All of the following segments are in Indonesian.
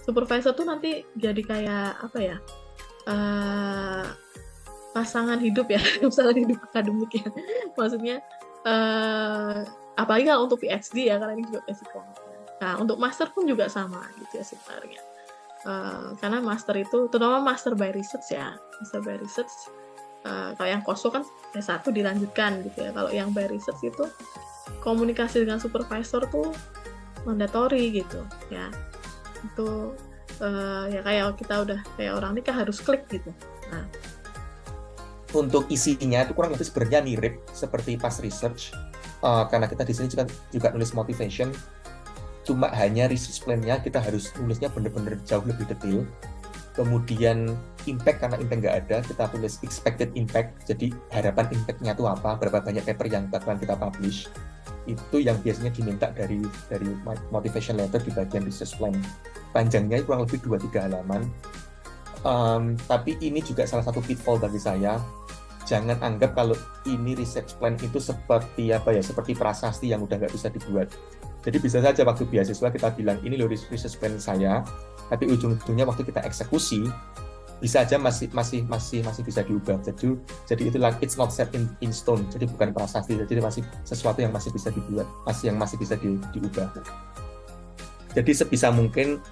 supervisor tuh nanti jadi kayak apa ya, uh, pasangan hidup ya, pasangan hidup akademik ya. Maksudnya apalagi kalau untuk PhD ya, karena ini juga basic banget. Nah, untuk master pun juga sama gitu ya sebenarnya. Karena master itu, terutama master by research ya, master by research, kalau yang koso kan S1 dilanjutkan gitu ya. Kalau yang by research itu komunikasi dengan supervisor tuh mandatory gitu ya. Itu ya kayak kita udah kayak orang nikah harus klik gitu. Nah, untuk isinya itu kurang lebih sebenarnya mirip seperti pas research, karena kita di sini juga nulis motivation, cuma hanya research plan-nya kita harus nulisnya benar-benar jauh lebih detail. Kemudian impact, karena impact nggak ada, kita tulis expected impact, jadi harapan impact-nya itu apa, berapa banyak paper yang bakalan kita publish. Itu yang biasanya diminta dari motivation letter di bagian research plan. Panjangnya kurang lebih 2-3 halaman. Tapi ini juga salah satu pitfall bagi saya. Jangan anggap kalau ini research plan itu seperti apa ya, seperti prasasti yang udah nggak bisa dibuat. Jadi bisa saja waktu beasiswa kita bilang ini loh research plan saya, tapi ujung-ujungnya waktu kita eksekusi bisa aja masih bisa diubah. Jadi itu like it's not set in stone. Jadi bukan prasasti, jadi masih sesuatu yang masih bisa dibuat, yang masih bisa diubah. Jadi sebisa mungkin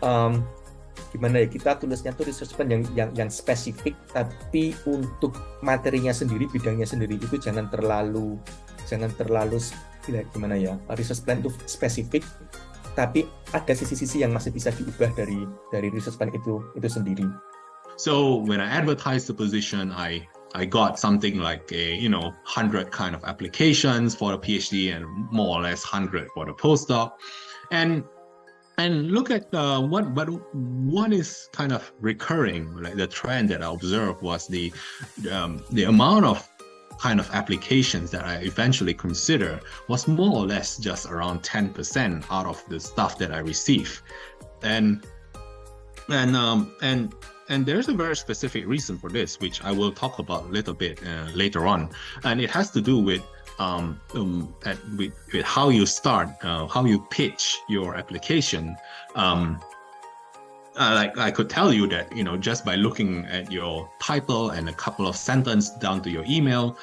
gimana ya, kita tulisnya tuh research plan yang spesifik, tapi untuk materinya sendiri, bidangnya sendiri itu jangan terlalu gimana ya, research plan itu spesifik, tapi ada sisi-sisi yang masih bisa diubah dari research plan itu sendiri. So when I advertised the position, I got something like 100 kind of applications for a PhD and more or less 100 for the postdoc, and look at what is kind of recurring, like the trend that I observed was the amount of kind of applications that I eventually consider was more or less just around 10% out of the stuff that I receive, and there's a very specific reason for this, which I will talk about a little bit later on, and it has to do with with how you start, how you pitch your application. Like I could tell you that just by looking at your title and a couple of sentences down to your email,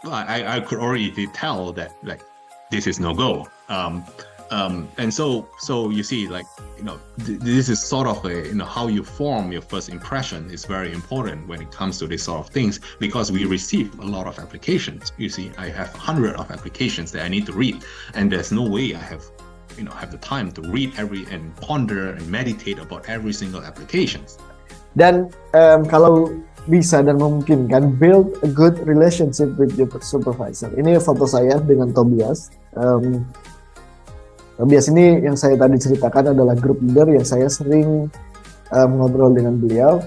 I could already tell that like this is no go. And so you see, like this is sort of how you form your first impression is very important when it comes to these sort of things, because we receive a lot of applications. You see, I have 100 of applications that I need to read, and there's no way I have the time to read and ponder and meditate about every single applications. Dan kalau bisa dan memungkinkan, build a good relationship with your supervisor. Ini foto saya dengan Tobias. Tobias ini yang saya tadi ceritakan adalah group leader yang saya sering ngobrol dengan beliau.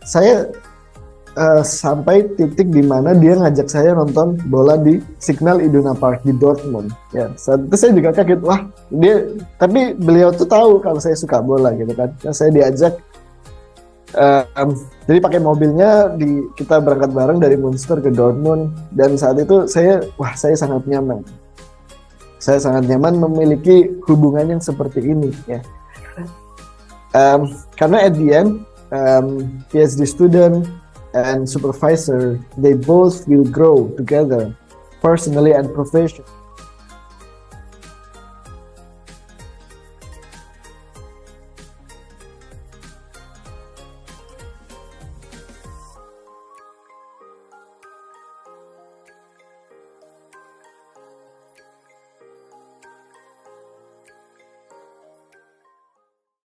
Saya sampai titik di mana dia ngajak saya nonton bola di Signal Iduna Park di Dortmund. Ya, saat itu saya juga kaget, wah tapi beliau tuh tahu kalau saya suka bola gitu kan. Nah, saya diajak, jadi pakai mobilnya kita berangkat bareng dari Münster ke Dortmund, dan saat itu saya sangat nyaman. Saya sangat nyaman memiliki hubungan yang seperti ini ya. Karena at the end, PhD student and supervisor, they both will grow together personally and professionally.